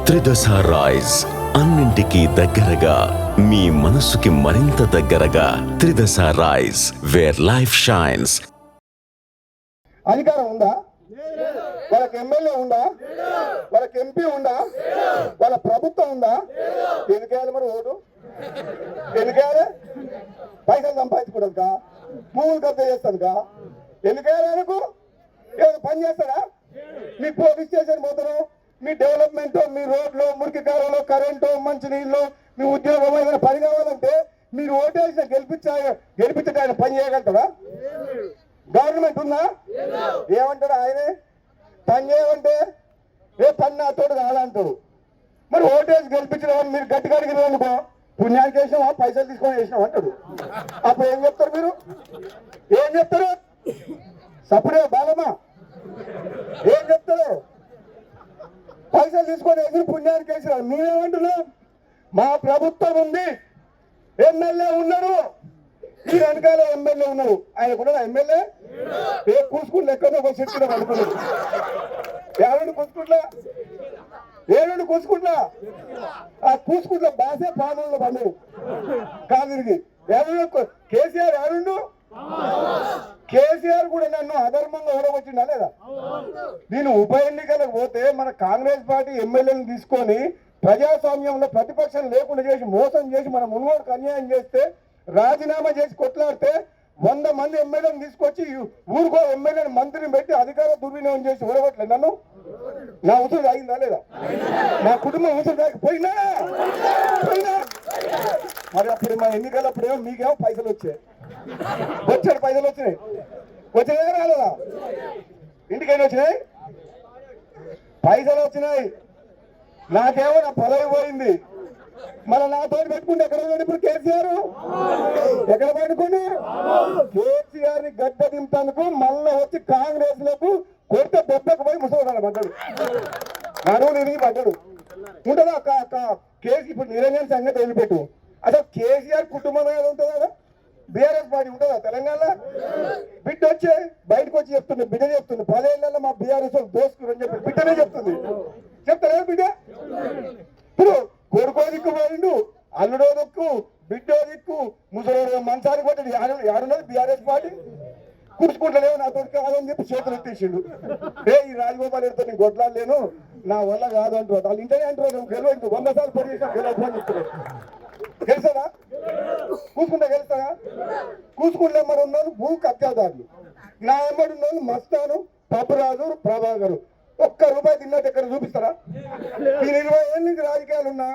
త్రిదశ rice అన్నింటికీ దగ్గరగా మీ మనసుకి మరింత దగ్గరగా త్రిదశ రైస్ వేర్ లైఫ్ షైన్స్. అధికారం ఉందా? వాళ్ళకి ఎమ్మెల్యే ఉందా? వాళ్ళకి ఎంపీ ఉందా? వాళ్ళ ప్రభుత్వం ఉందా? ఎందుకేయాలి మరి ఓటు? ఎందుకేయాలి? పైసలు సంపాదించుకోవడానికి, భూములు కబ్జా చేస్తానుక? ఎందుకేయాలి? ఆయనకు ఏదో పని చేస్తాడా? మీ పోలీస్ స్టేషన్ పోతారు, మీ డెవలప్మెంట్, మీ రోడ్లు, మురికి కాలంలో కరెంటు, మంచినీళ్ళు, మీ ఉద్యోగం ఏదైనా పని కావాలంటే మీరు ఓటేసిన గెలిపించే ఆయన పని చేయగలుగుతాడా? గవర్నమెంట్ ఉందా? ఏమంటాడు ఆయనే? పని చేయమంటే ఏ పని నాతోడు కాదంటాడు. మరి ఓటేసి గెలిపించిన మీరు గట్టిగా అడిగిన అనుకో, పుణ్యానికి వేసినావా, పైసలు తీసుకొని వేసినావు అంటాడు. అప్పుడు ఏం చెప్తారు మీరు? ఏం చెప్తారు? సప్పుడే బాలమ్మా ఏం చెప్తారు? పైసలు తీసుకొని వేసి పుణ్యానికి వేసినారు. మేమేమంటున్నాం? మా ప్రభుత్వం ఉంది, ఎమ్మెల్యే ఉన్నారు, ఈ వెనకాల ఎమ్మెల్యే ఉన్నారు. ఆయన కూడా ఎమ్మెల్యే ఏ కూసుకుంటూ ఎక్కడో ఒక చెట్టు అనుకున్నాడు. ఏడు కూసుకుంటా ఆ కూసుకుంట్ల బాసే పాలనలో పండు కాదిరిగి కేసీఆర్ ఏడుండు. కేసీఆర్ కూడా నన్ను అధర్మంగా ఓడగొచ్చిండా లేదా? నేను ఉప ఎన్నికలకు పోతే మన కాంగ్రెస్ పార్టీ ఎమ్మెల్యేలను తీసుకొని ప్రజాస్వామ్యంలో ప్రతిపక్షం లేకుండా చేసి మోసం చేసి మన మున్గోడుకు అన్యాయం చేస్తే రాజీనామా చేసి కొట్లాడితే 100 మంది ఎమ్మెల్యేలను తీసుకొచ్చి ఊరుకో ఎమ్మెల్యేని మంత్రిని పెట్టి అధికార దుర్వినియోగం చేసి ఓడగొట్టలేదు నన్ను. నా ఉసురు తాగిందా లేదా? నా కుటుంబం ఉసురు తాగిపోయినా మరి అప్పుడు మా ఎన్నికలప్పుడేమో మీకేమో పైసలు వచ్చాయి, పైసలు వచ్చినాయి. వచ్చినాయా రాలేదా? ఇంటికైనా వచ్చినాయి, పైసలు వచ్చినాయి. నాకేమో నా పదవి పోయింది. మళ్ళీ నాతో పెట్టుకుంటే ఎక్కడ ఉన్నాడు ఇప్పుడు కేసీఆర్? ఎక్కడ పెట్టుకుండు? కేసీఆర్ ని గడ్డ దింపేందుకు మళ్ళా వచ్చి కాంగ్రెస్ లకు కొత్త దెబ్బకు పోయి ముసలి పడ్డాడు, నడువు నిరిగి పడ్డాడు. ఉంటుందా కేసీ? ఇప్పుడు నిరంజన్ సంగతి వదిలిపెట్టు. అసలు కేసీఆర్ కుటుంబం ఏదో ఉంటుందా? బీఆర్ఎస్ పార్టీ ఉంటుందా తెలంగాణలో? బిడ్డ వచ్చే బయటకు వచ్చి చెప్తుంది, బిడ్డ చెప్తుంది 10 ఏళ్లలో మా బీఆర్ఎస్ దోసుకుని అని చెప్పి బిడ్డనే చెప్తుంది. చెప్తారా బిడ్డ? ఇప్పుడు కొడుకో దిక్కు పోయిండు, అల్లుడో దిక్కు, బిడ్డో దిక్కు, ముసలి మంచానికి కొట్టి ఏడున్నది బీఆర్ఎస్ పార్టీ. కూర్చుకుంటలేవు నాతో కాదని చెప్పి చేతులు ఎత్తేసిండు. ఈ రాజగోపాల్ ఎడుతో నేను కొట్లాడలేను, నా వల్ల కాదు అంటారు. వాళ్ళు ఇంటనే అంటారు, నువ్వు గెలవ 100 సార్లు పని చేసినా గెలవని చెప్తున్నారు. గెలుస్తారా? కూసుకుంటా గెలుస్తారా? కూసుకుంటే మరి ఉన్నాను భూ కబ్జాదారులు, నా ఎమ్మడి ఉన్నాను మస్తాను, పప్పురాజు, ప్రభాకరు. ఒక్క రూపాయి తిన్నట్టు ఎక్కడ చూపిస్తారా? ఈ 20 ఏళ్ళ నుంచి రాజకీయాలు ఉన్నా